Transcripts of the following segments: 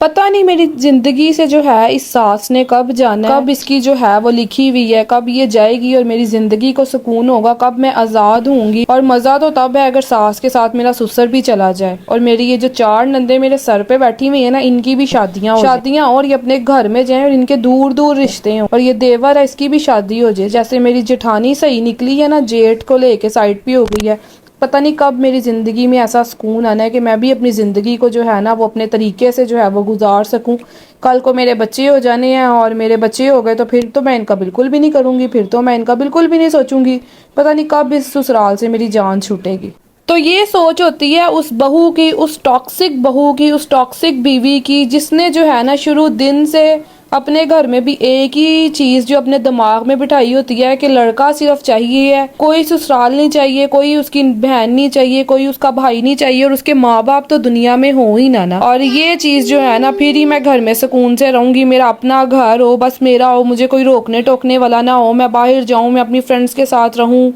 पता नहीं मेरी जिंदगी से जो है इस सास ने कब जाना है, कब इसकी जो है वो लिखी हुई है, कब ये जाएगी और मेरी जिंदगी को सुकून होगा, कब मैं आज़ाद होंगी। और मज़ा तो तब है अगर सास के साथ मेरा ससुर भी चला जाए और मेरी ये जो 4 नंदे मेरे सर पे बैठी हुई है ना, इनकी भी शादियां और ये अपने घर में जाए और इनके दूर दूर रिश्ते हों। और ये देवर है, इसकी भी शादी हो जाए। जैसे मेरी जेठानी सही निकली है ना, जेठ को लेके साइड पे हो गई है। पता नहीं कब मेरी ज़िंदगी में ऐसा सुकून आना है कि मैं भी अपनी ज़िंदगी को जो है ना वो अपने तरीके से जो है वो गुजार सकूं। कल को मेरे बच्चे हो जाने हैं और मेरे बच्चे हो गए तो फिर तो मैं इनका बिल्कुल भी नहीं करूँगी, फिर तो मैं इनका बिल्कुल भी नहीं सोचूंगी। पता नहीं कब इस ससुराल से मेरी जान छूटेगी। तो ये सोच होती है उस बहू की, उस टॉक्सिक बहू की, उस टॉक्सिक बीवी की, जिसने जो है ना शुरू दिन से अपने घर में भी एक ही चीज जो अपने दिमाग में बिठाई होती है कि लड़का सिर्फ चाहिए है, कोई ससुराल नहीं चाहिए, कोई उसकी बहन नहीं चाहिए, कोई उसका भाई नहीं चाहिए और उसके माँ बाप तो दुनिया में हो ही ना। और ये चीज जो है ना, फिर ही मैं घर में सुकून से रहूंगी, मेरा अपना घर हो, बस मेरा हो, मुझे कोई रोकने टोकने वाला ना हो, मैं बाहर जाऊं, मैं अपनी फ्रेंड्स के साथ रहूं।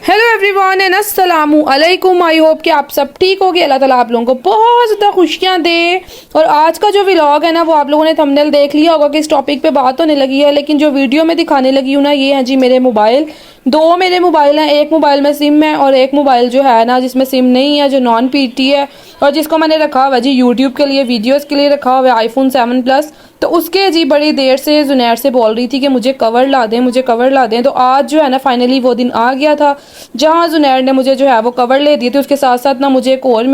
हेलो एवरीवन एंड अस्सलामु अलैकुम। आई होप कि आप सब ठीक होगे। अल्लाह ताला आप लोगों को बहुत ज़्यादा खुशियाँ दे। और आज का जो व्लॉग है ना, वो आप लोगों ने थंबनेल देख लिया होगा कि इस टॉपिक पे बात होने लगी है, लेकिन जो वीडियो में दिखाने लगी हूँ ना, ये है जी मेरे मोबाइल। 2 मेरे मोबाइल हैं, एक मोबाइल में सिम है और एक मोबाइल जो है ना जिसमें सिम नहीं है, जो नॉन पीटी है और जिसको मैंने रखा हुआ है जी यूट्यूब के लिए, वीडियोज़ के लिए रखा हुआ है, आईफोन 7 प्लस। तो उसके जी बड़ी देर से जुनैर से बोल रही थी कि मुझे कवर ला दें, मुझे कवर ला दें। तो आज जो है ना फाइनली वो दिन आ गया था जहाँ जुनैर ने मुझे जो है वो कवर ले दिए थे। उसके साथ साथ ना मुझे एक और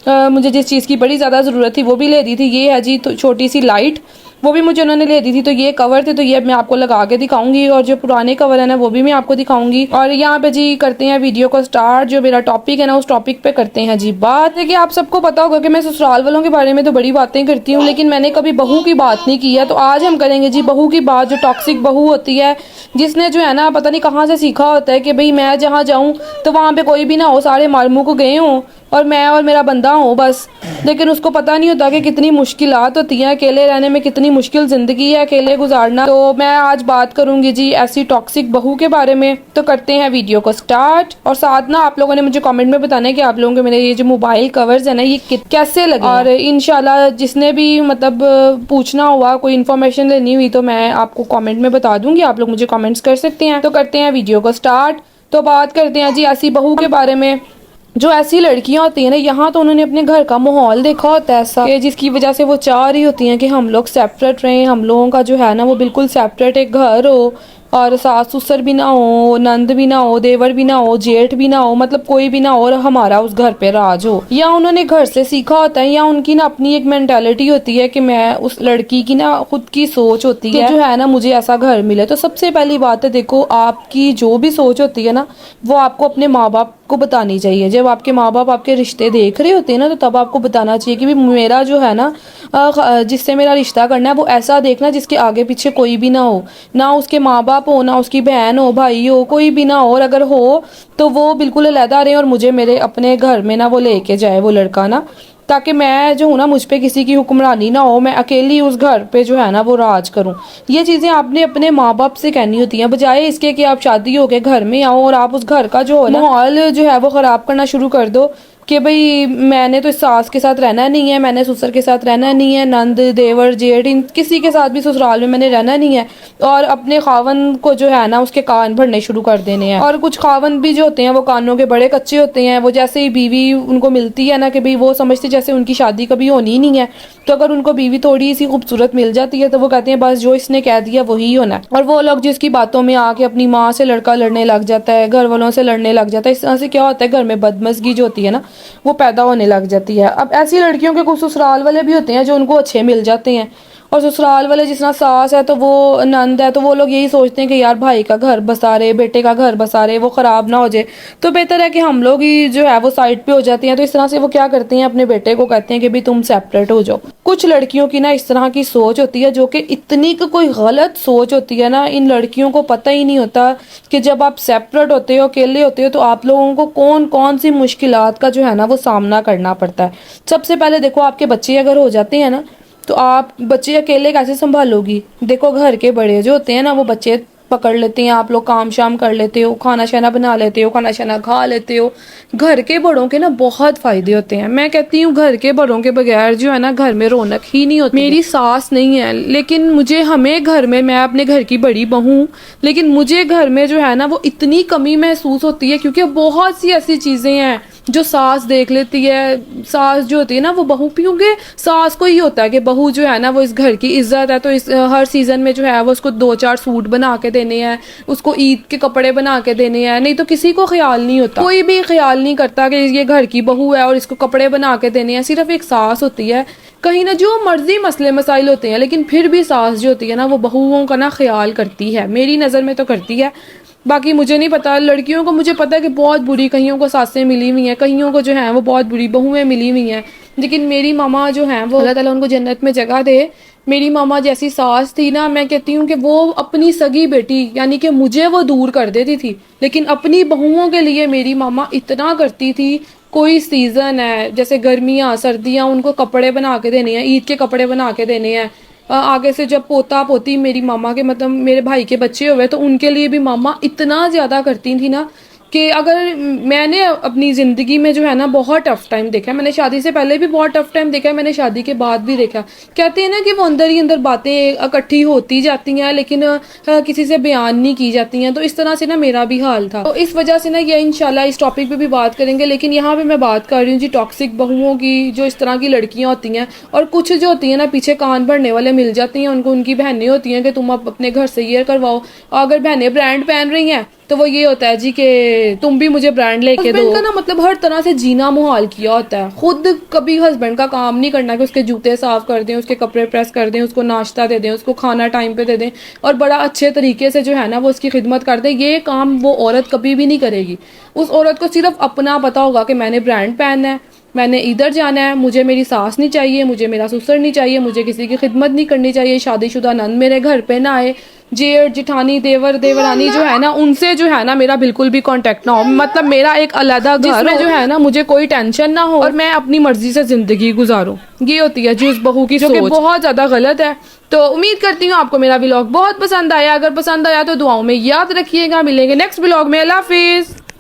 मुझे जिस चीज़ की बड़ी ज़्यादा ज़रूरत थी वो भी ले दी थी। ये है जी तो छोटी सी लाइट, वो भी मुझे उन्होंने ले दी थी। तो ये कवर थे, तो ये मैं आपको लगा के दिखाऊंगी और जो पुराने कवर है ना वो भी मैं आपको दिखाऊंगी। और यहाँ पे जी करते हैं वीडियो को स्टार्ट। जो मेरा टॉपिक है ना उस टॉपिक पे करते हैं जी बात। देखिए आप सबको पता होगा कि मैं ससुराल वालों के बारे में तो बड़ी बातें करती हूँ, लेकिन मैंने कभी बहू की बात नहीं की है। तो आज हम करेंगे जी बहू की बात, जो टॉक्सिक बहू होती है, जिसने जो है ना पता नहीं कहाँ से सीखा होता है कि भाई मैं जहाँ जाऊँ तो वहाँ पे कोई भी ना हो, सारे मार मुँह को गए हों और मैं और मेरा बंदा हो बस। लेकिन उसको पता नहीं होता कि कितनी मुश्किलात होती हैं अकेले रहने में, कितनी मुश्किल ज़िंदगी है अकेले गुजारना। तो मैं आज बात करूंगी जी ऐसी टॉक्सिक बहू के बारे में। तो करते हैं वीडियो को स्टार्ट। और साथ ना आप लोगों ने मुझे कमेंट में बताना है कि आप लोगों को मेरे ये जो मोबाइल कवर्स है ना ये कैसे लगे। और इंशाल्लाह जिसने भी मतलब पूछना हुआ, कोई इन्फॉर्मेशन लेनी हुई, तो मैं आपको कॉमेंट में बता दूंगी, आप लोग मुझे कॉमेंट्स कर सकते हैं। तो करते हैं वीडियो को स्टार्ट। तो बात करते हैं जी ऐसी बहू के बारे में। जो ऐसी लड़कियां होती हैं ना, यहाँ तो उन्होंने अपने घर का माहौल देखा होता है ऐसा कि जिसकी वजह से वो चाह रही होती हैं कि हम लोग सेपरेट रहें, हम लोगों का जो है ना वो बिल्कुल सेपरेट एक घर हो और सास ससुर भी ना हो, नंद भी ना हो, देवर भी ना हो, जेठ भी ना हो, मतलब कोई भी ना हो और हमारा उस घर पे राज हो। या उन्होंने घर से सीखा होता है, या उनकी ना अपनी एक मेंटालिटी होती है कि मैं उस लड़की की ना खुद की सोच होती है जो है ना मुझे ऐसा घर मिले। तो सबसे पहली बात है, देखो आपकी जो भी सोच होती है ना वो आपको अपने माँ बाप को बतानी चाहिए। जब आपके माँ बाप आपके रिश्ते देख रहे होते हैं ना, तो तब आपको बताना चाहिए कि भी मेरा जो है ना जिससे मेरा रिश्ता करना है वो ऐसा देखना जिसके आगे पीछे कोई भी ना हो, ना उसके माँ बाप हो, ना उसकी बहन हो, भाई हो, कोई भी ना हो। और अगर हो तो वो बिल्कुल अलहदा रहे और मुझे मेरे अपने घर में ना वो लेके जाए वो लड़का ना, ताकि मैं जो हूँ ना मुझ पे किसी की हुक्मरानी ना हो, मैं अकेली उस घर पे जो है ना वो राज करूँ। ये चीज़ें आपने अपने माँ बाप से कहनी होती हैं, बजाय इसके कि आप शादी होके घर में आओ और आप उस घर का जो माहौल जो है वो ख़राब करना शुरू कर दो कि भाई मैंने तो इस सास के साथ रहना नहीं है, मैंने ससुर के साथ रहना नहीं है, नंद देवर जेठ इन किसी के साथ भी ससुराल में मैंने रहना नहीं है। और अपने खावन को जो है ना उसके कान भरने शुरू कर देने हैं। और कुछ खावन भी जो होते हैं वो कानों के बड़े कच्चे होते हैं। वो जैसे ही बीवी उनको मिलती है ना कि भाई वो समझते जैसे उनकी शादी कभी होनी ही नहीं है। तो अगर उनको बीवी थोड़ी सी खूबसूरत मिल जाती है तो वो कहते हैं बस जो इसने कह दिया वही होना है। और वो लोग जिसकी बातों में आके अपनी माँ से लड़का लड़ने लग जाता है, घर वालों से लड़ने लग जाता है। इस तरह से क्या होता है, घर में बदमज़गी जो होती है ना वो पैदा होने लग जाती है। अब ऐसी लड़कियों के कुछ ससुराल वाले भी होते हैं जो उनको अच्छे मिल जाते हैं, और ससुराल वाले जिस तरह सास है तो वो नंद है तो वो लोग यही सोचते हैं कि यार भाई का घर बसा रहे, बेटे का घर बसा रहे, वो ख़राब ना हो जाए, तो बेहतर है कि हम लोग ही जो है वो साइड पे हो जाते हैं। तो इस तरह से वो क्या करते हैं, अपने बेटे को कहते हैं कि भाई तुम सेपरेट हो जाओ। कुछ लड़कियों की ना इस तरह की सोच होती है जो कि इतनी कोई गलत सोच होती है ना, इन लड़कियों को पता ही नहीं होता कि जब आप सेपरेट होते हो, अकेले होते हो, तो आप लोगों को कौन कौन सी मुश्किलात का जो है ना वो सामना करना पड़ता है। सबसे पहले देखो आपके बच्चे अगर हो जाते हैं ना, तो आप बच्चे अकेले कैसे संभालोगी। देखो घर के बड़े जो होते हैं ना वो बच्चे पकड़ लेते हैं, आप लोग काम शाम कर लेते हो, खाना शाना बना लेते हो, खाना शाना खा लेते हो। घर के बड़ों के ना बहुत फायदे होते हैं। मैं कहती हूँ घर के बड़ों के बगैर जो है ना घर में रौनक ही नहीं होती। मेरी सास नहीं है लेकिन मुझे हमें घर में, मैं अपने घर की बड़ी बहू हूँ, लेकिन मुझे घर में जो है ना वो इतनी कमी महसूस होती है क्योंकि बहुत सी ऐसी चीजें हैं जो सास देख लेती है। सास जो होती है ना वो बहू, क्योंकि सास को ही होता है कि बहू जो है ना वो इस घर की इज्जत है, तो इस हर सीजन में जो है वो उसको 2-4 सूट बना के देने हैं, उसको ईद के कपड़े बना के देने हैं। नहीं तो किसी को ख्याल नहीं होता, कोई भी ख्याल नहीं करता कि ये घर की बहू है और इसको कपड़े बना के देने हैं। सिर्फ एक सास होती है। कहीं ना जो मर्जी मसले मसाइल होते हैं लेकिन फिर भी सास जो होती है ना वो बहुओं का ना ख्याल करती है, मेरी नज़र में तो करती है। बाकी मुझे नहीं पता, लड़कियों को मुझे पता है कि बहुत बुरी कईयों को सासें मिली हुई हैं, कईयों को जो है वो बहुत बुरी बहुएं मिली हुई हैं, लेकिन मेरी मामा जो हैं वो अल्लाह ताला उनको जन्नत में जगह दे। मेरी मामा जैसी सास थी ना, मैं कहती हूँ कि वो अपनी सगी बेटी यानी कि मुझे वो दूर कर देती थी, लेकिन अपनी बहुओं के लिए मेरी मामा इतना करती थी। कोई सीज़न है जैसे गर्मियाँ सर्दियाँ, उनको कपड़े बना के देने हैं, ईद के कपड़े बना के देने हैं। आगे से जब पोता पोती मेरी मामा के मतलब मेरे भाई के बच्चे हुए तो उनके लिए भी मामा इतना ज़्यादा करती थी ना कि अगर मैंने अपनी ज़िंदगी में जो है ना बहुत टफ टाइम देखा है। मैंने शादी से पहले भी बहुत टफ टाइम देखा है, मैंने शादी के बाद भी देखा। कहते हैं ना कि वो अंदर ही अंदर बातें इकट्ठी होती जाती हैं लेकिन किसी से बयान नहीं की जाती हैं। तो इस तरह से ना मेरा भी हाल था। तो इस वजह से ना ये इंशाल्लाह इस टॉपिक पे भी बात करेंगे, लेकिन यहाँ पे मैं बात कर रही हूँ जी टॉक्सिक बहुओं की, जो इस तरह की लड़कियाँ होती हैं और कुछ जो होती हैं ना पीछे कान भरने वाले मिल जाती हैं। उनको उनकी बहनें होती हैं कि तुम अब अपने घर से ये करवाओ। अगर बहनें ब्रांड पहन रही हैं तो वो ये होता है जी कि तुम भी मुझे ब्रांड लेके दो। का ना मतलब हर तरह से जीना मुहाल किया होता है। खुद कभी हस्बैंड का काम नहीं करना कि उसके जूते साफ कर दें, उसके कपड़े प्रेस कर दें, उसको नाश्ता दे दें, उसको खाना टाइम पे दे दें और बड़ा अच्छे तरीके से जो है ना वो उसकी खिदमत कर दें। ये काम वो औरत कभी भी नहीं करेगी। उस औरत को सिर्फ अपना पता होगा कि मैंने ब्रांड पहनना है, मैंने इधर जाना है, मुझे मेरी सास नहीं चाहिए, मुझे मेरा ससुर नहीं चाहिए, मुझे किसी की खिदमत नहीं करनी चाहिए, शादीशुदा नंद मेरे घर पे ना आए, जेठ जिठानी देवर देवरानी जो है ना उनसे जो है ना मेरा बिल्कुल भी कांटेक्ट ना हो। मतलब मेरा एक अलग घर में जो है ना मुझे कोई टेंशन ना हो और मैं अपनी मर्जी से जिंदगी गुजारूं। ये होती है जी उस बहू की, जो कि बहुत ज्यादा गलत है। तो उम्मीद करती हूँ आपको मेरा व्लॉग बहुत पसंद आया। अगर पसंद आया तो दुआओं में याद रखिएगा। मिलेंगे नेक्स्ट व्लॉग में। अल्लाह हाफिज।